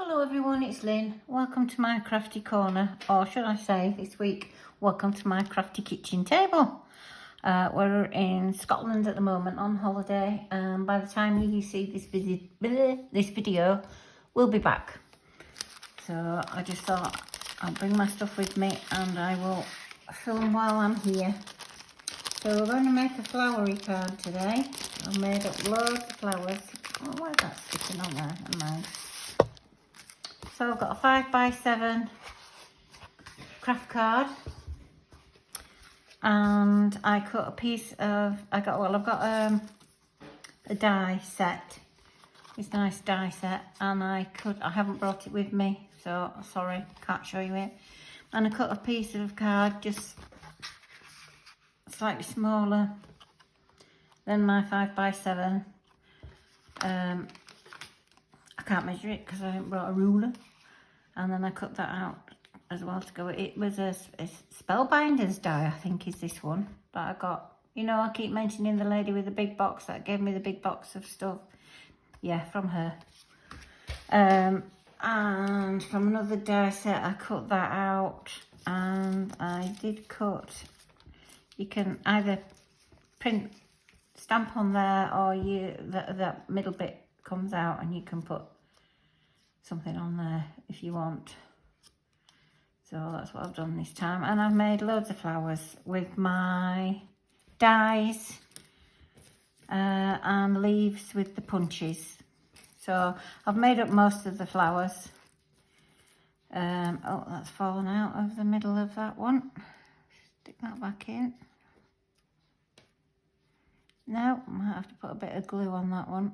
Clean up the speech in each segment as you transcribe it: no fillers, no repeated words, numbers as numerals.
Hello everyone, it's Lynn. Welcome to my crafty corner, or should I say this week, welcome to my crafty kitchen table. We're in Scotland at the moment on holiday, and by the time you see this video, we'll be back. So I just thought I'll bring my stuff with me and I will film while I'm here. So we're going to make a flowery card today. I've made up loads of flowers. Oh, why is that sticking on there? Never mind. So I've got a 5x7 craft card, and I cut a piece of, I've got a die set, this nice die set, and I haven't brought it with me, so sorry, can't show you it. And I cut a piece of card just slightly smaller than my 5x7. I can't measure it because I haven't brought a ruler. And then I cut that out as well to go. It was a spellbinders die, I think, is this one that I got. You know, I keep mentioning the lady with the big box that gave me the big box of stuff. Yeah, from her. And from another die set, I cut that out. And I did cut, you can either print, stamp on there, or that middle bit comes out and you can put something on there if you want. So that's what I've done this time, and I've made loads of flowers with my dies and leaves with the punches. So I've made up most of the flowers. Oh, that's fallen out of the middle of that one. Stick that back in. No, might have to put a bit of glue on that one.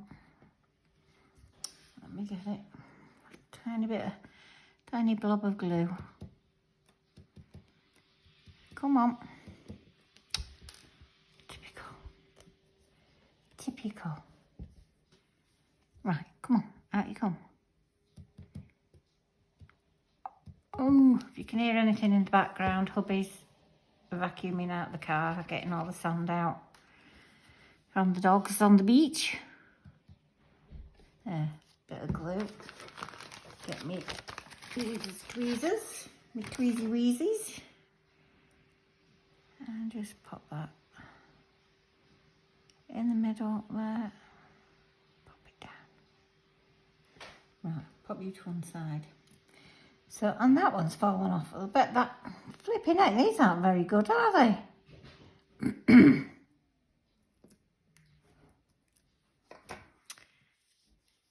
Let me get it. Tiny blob of glue. Come on. Typical. Right, come on, out you come. Oh, if you can hear anything in the background, hubby's vacuuming out the car, getting all the sand out from the dogs on the beach. There, bit of glue. Get me tweezers, my tweezy weezies, and just pop that in the middle there. Pop it down. Right, pop you to one side. So, and that one's fallen off. I bet that flipping heck, these aren't very good, are they?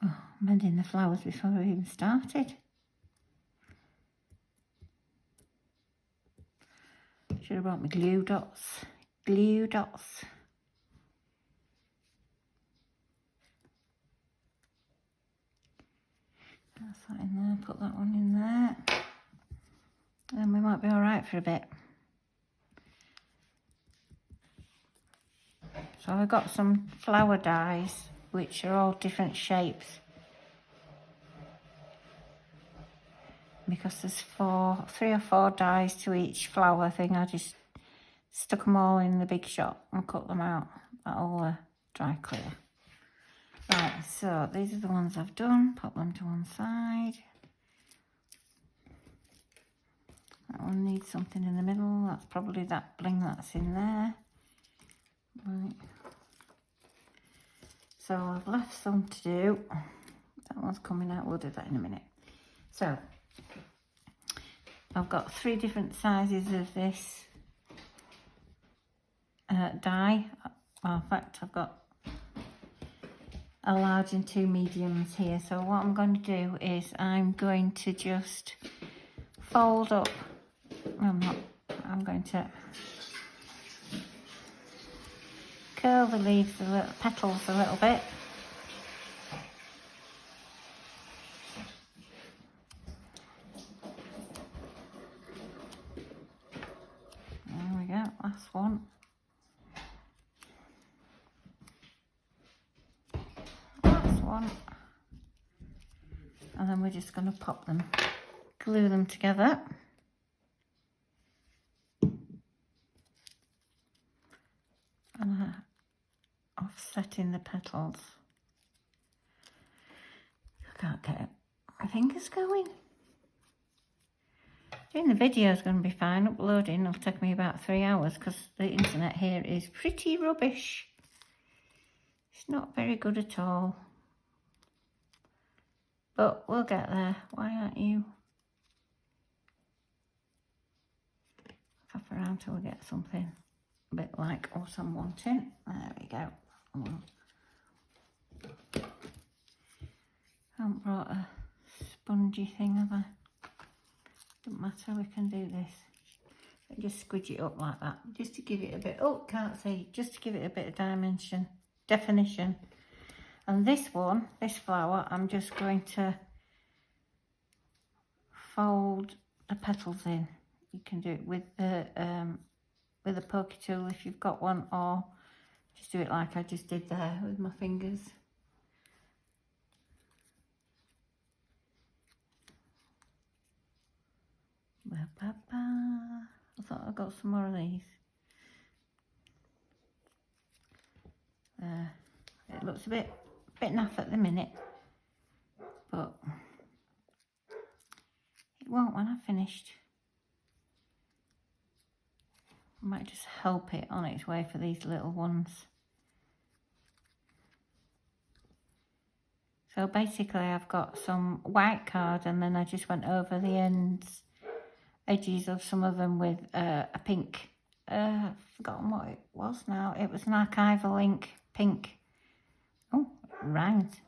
Oh, mending the flowers before we even started. Should have brought my glue dots. Glue dots. That's that in there. Put that one in there. Then we might be all right for a bit. So I've got some flower dies, which are all different shapes. Because there's 3 or 4 dies to each flower thing, I just stuck them all in the big shop and cut them out. That'll dry clear. Right, so these are the ones I've done. Pop them to one side. That one needs something in the middle. That's probably that bling that's in there. Right. So I've left some to do. That one's coming out. We'll do that in a minute. So I've got 3 different sizes of this die. Well, in fact, I've got a large and 2 mediums here. So what I'm going to do is I'm going to just fold up. I'm going to curl the leaves, the petals a little bit. There we go, last one. Last one. And then we're just going to pop them, glue them together. And offsetting the petals. I can't get it. fingers going. Doing the video is going to be fine. Uploading will take me about 3 hours because the internet here is pretty rubbish. It's not very good at all. But we'll get there. Why aren't you? Faff around till we get something a bit like what I'm wanting. There we go. I haven't brought a spongy thing, have I? Doesn't matter, we can do this. Just squidge it up like that, just to give it a bit, oh, can't see, just to give it a bit of definition. And this one, this flower, I'm just going to fold the petals in. You can do it with a pokey tool if you've got one, or just do it like I just did there with my fingers. I thought I got some more of these. It looks a bit naff at the minute, but it won't when I've finished. I might just help it on its way for these little ones. So basically I've got some white card and then I just went over the edges of some of them with a pink, I've forgotten what it was now. It was an archival ink, pink. Oh, it rhymed.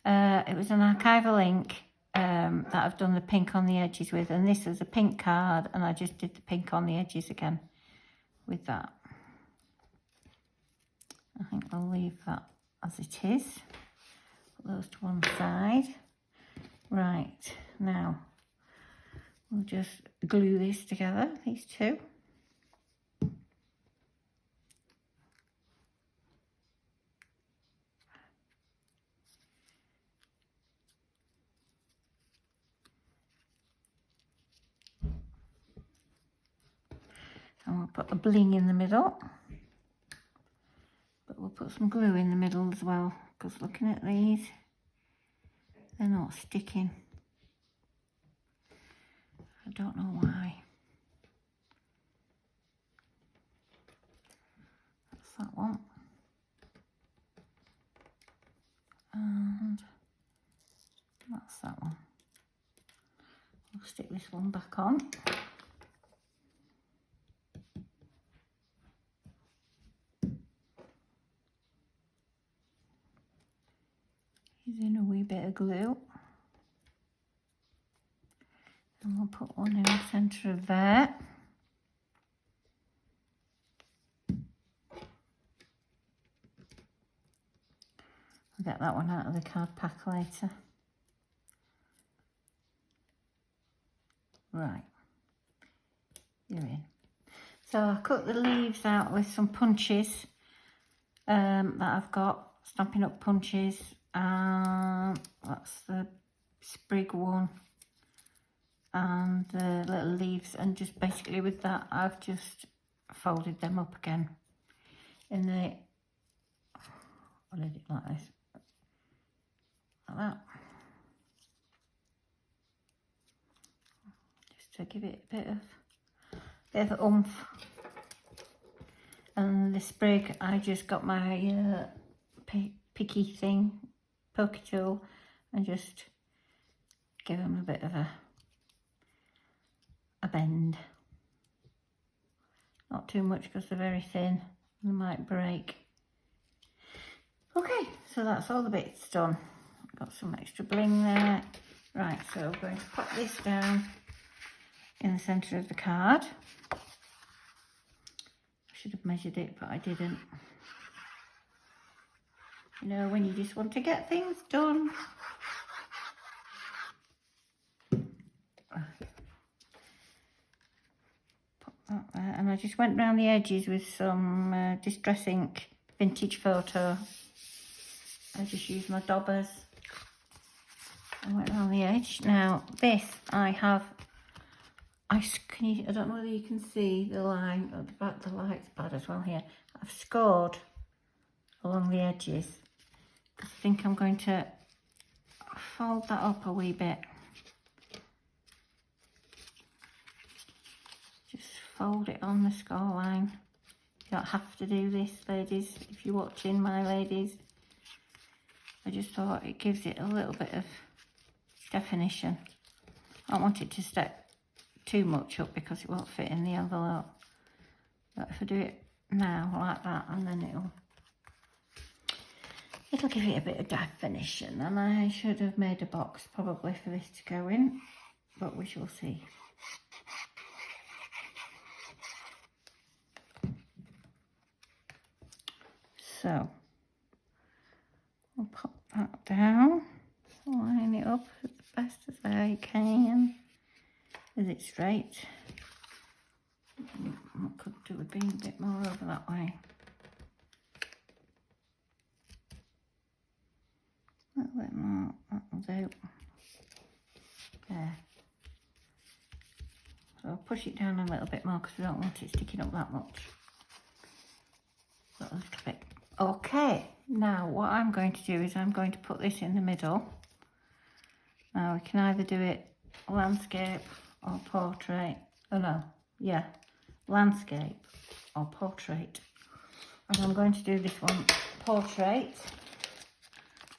It was an archival ink that I've done the pink on the edges with, and this was a pink card and I just did the pink on the edges again with that. I think I'll leave that as it is. Put those to one side. Right, now we'll just glue this together, these two. And we'll put a bling in the middle. But we'll put some glue in the middle as well, because looking at these, they're not sticking. I don't know why. That's that one. And that's that one. We'll stick this one back on. Using a wee bit of glue. And we'll put one in the centre of there. I'll get that one out of the card pack later. Right, you're in. So I cut the leaves out with some punches that I've got, Stampin' Up punches. That's the sprig one. And the little leaves, and just basically with that I've just folded them up again in the, I did it like this, like that, just to give it a bit of oomph. And the sprig, I just got my picky thing, pokey tool, and just give them a bit of a bend. Not too much because they're very thin, they might break. Okay, so that's all the bits done. Got some extra bling there. Right, so I'm going to pop this down in the centre of the card. I should have measured it, but I didn't. You know, when you just want to get things done. And I just went round the edges with some Distress Ink Vintage Photo. I just used my daubers. I went round the edge. Now this I have, I don't know whether you can see the line at the back, the light's bad as well here. I've scored along the edges because I think I'm going to fold that up a wee bit. Just fold it on the score line. You don't have to do this, ladies, if you're watching, my ladies. I just thought it gives it a little bit of definition. I don't want it to step too much up because it won't fit in the envelope. But if I do it now like that, and then it'll give it a bit of definition. And I should have made a box probably for this to go in, but we shall see. So I'll pop that down, line it up as best as I can. Is it straight? I could do with being a bit more over that way. A little bit more, that'll do. There. So I'll push it down a little bit more because we don't want it sticking up that much. A little bit. Okay, now what I'm going to do is I'm going to put this in the middle. Now we can either do it landscape or portrait. Oh no, yeah, landscape or portrait. And I'm going to do this one portrait.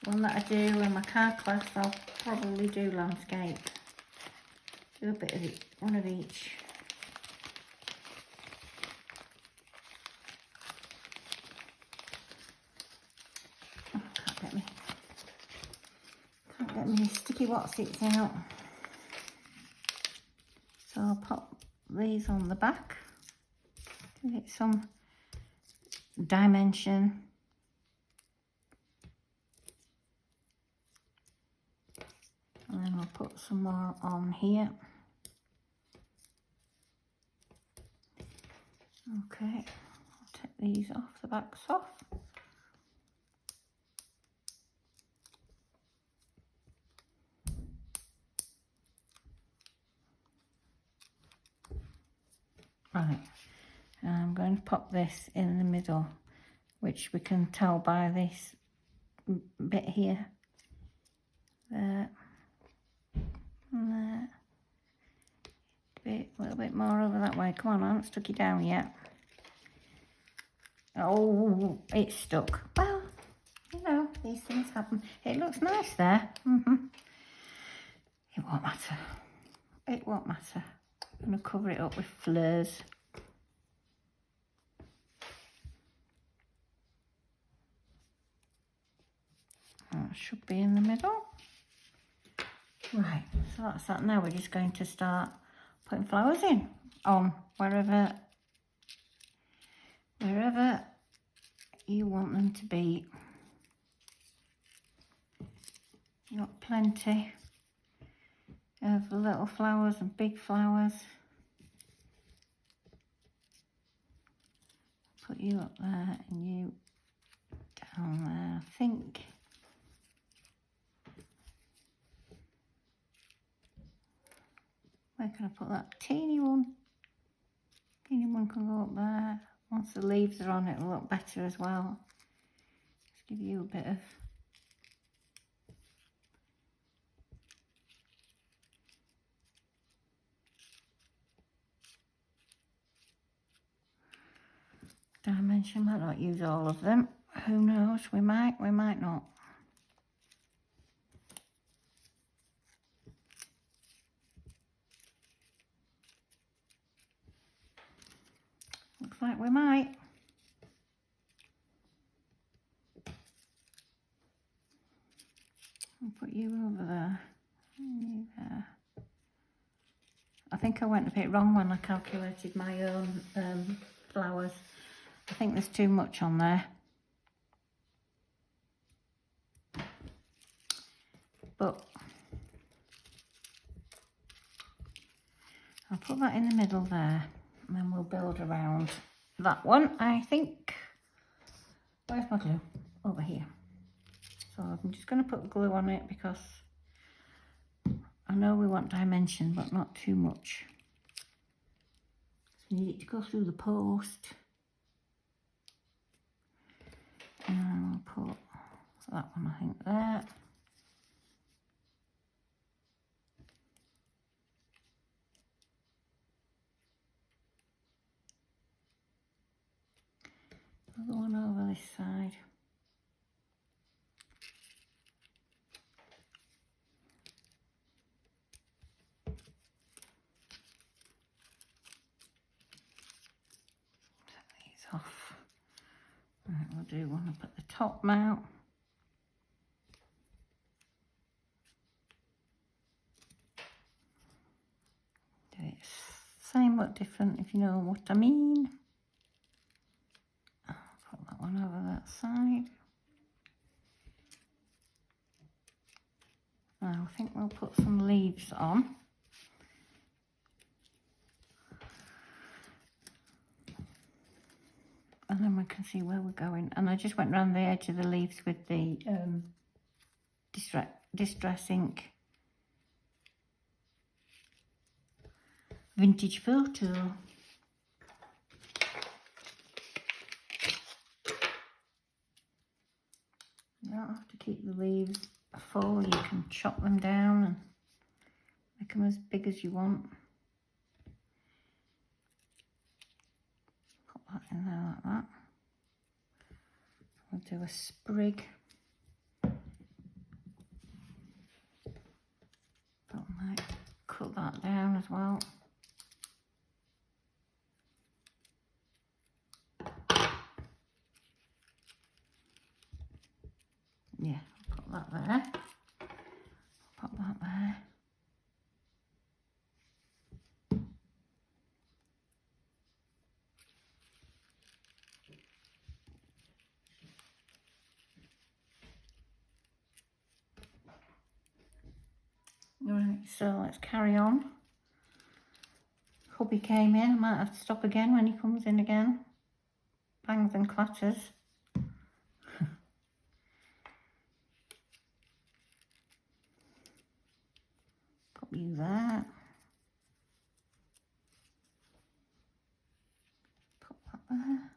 One that I do in my card class, I'll probably do landscape. Do a bit of it, one of each. Oh, can't get me sticky watsits out. So I'll pop these on the back. Give it some dimension. And then I'll put some more on here. Okay, I'll take these off, the backs off. Right, and I'm going to pop this in the middle, which we can tell by this bit here. There. And there. A little bit more over that way. Come on, I haven't stuck it down yet. Oh, it's stuck. Well, you know, these things happen. It looks nice there. It won't matter. It won't matter. I'm going to cover it up with fleurs. That should be in the middle. Right, so that's that. Now we're just going to start putting flowers in on wherever you want them to be. You've got plenty of little flowers and big flowers. Put you up there and you down there, I think. Where can I put that? Teeny one. Teeny one can go up there. Once the leaves are on, it'll look better as well. Just give you a bit of dimension. Might not use all of them. Who knows? We might not. Looks like we might. I'll put you over there. You there. I think I went a bit wrong when I calculated my own flowers. I think there's too much on there. But I'll put that in the middle there. And then we'll build around that one, I think. Where's my glue? Over here. So I'm just going to put glue on it because I know we want dimension, but not too much. So you need it to go through the post. And I'll put that one, I think, there. Another one over this side. Take these off. Right, we'll do one up at the top now. Do it same but different, if you know what I mean. Put that one over that side. Now I think we'll put some leaves on. And then we can see where we're going. And I just went around the edge of the leaves with the Distress ink vintage photo. You don't have to keep the leaves full, you can chop them down and make them as big as you want. Put that in there like that. We'll do a sprig. But I might cut that down as well. Yeah, put that there. Put that there. Right, so let's carry on. Hubby came in, I might have to stop again when he comes in again. Bangs and clatters. Put you there. Put that there.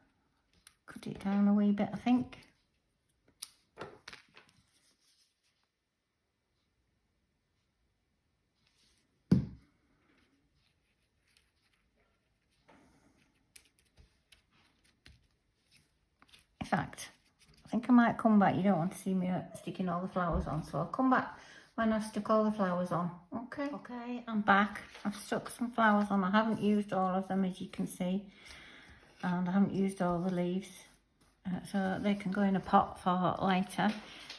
Cut it down a wee bit, I think. In fact, I think I might come back. You don't want to see me sticking all the flowers on, so I'll come back when I've stuck all the flowers on. Okay, I'm back. I've stuck some flowers on. I haven't used all of them, as you can see, and I haven't used all the leaves, so they can go in a pot for later.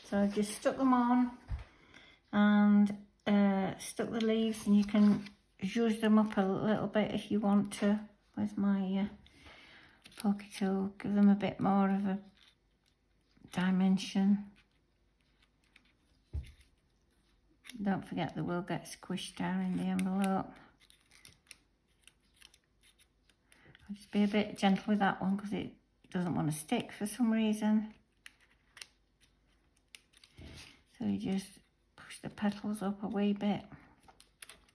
So I've just stuck them on and stuck the leaves, and you can zhuzh them up a little bit if you want to. Where's my pokey tool? Give them a bit more of a dimension. Don't forget they will get squished down in the envelope. I'll just be a bit gentle with that one because it doesn't want to stick for some reason. So you just push the petals up a wee bit,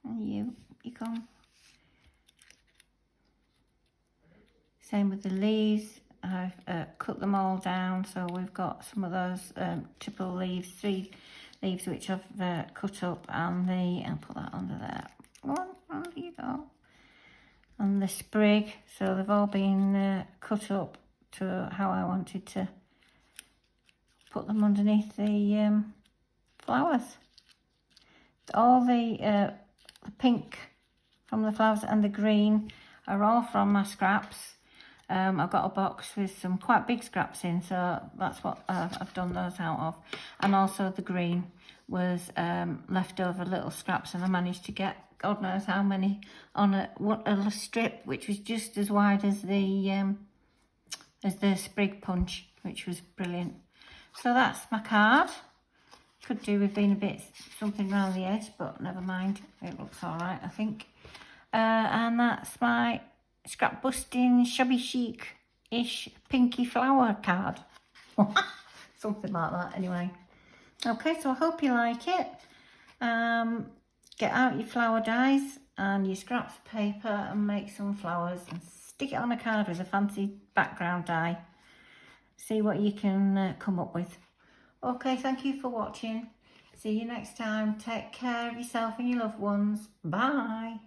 and you go. Same with the leaves. I've cut them all down, so we've got some of those triple leaves, 3 leaves which I've cut up, and I'll put that under there. There you go. And the sprig, so they've all been cut up to how I wanted to put them underneath the flowers. All the pink from the flowers and the green are all from my scraps. I've got a box with some quite big scraps in, so that's what I've done those out of. And also the green was leftover little scraps, and I managed to get God knows how many on a strip which was just as wide as the sprig punch, which was brilliant. So that's my card. Could do with being a bit something around the edge, but never mind, it looks all right, I think. And that's my scrap busting shabby chic-ish pinky flower card. Something like that anyway. Okay, so I hope you like it. Get out your flower dies and your scraps of paper and make some flowers and stick it on a card with a fancy background die. See what you can come up with. Okay, thank you for watching. See you next time. Take care of yourself and your loved ones. Bye.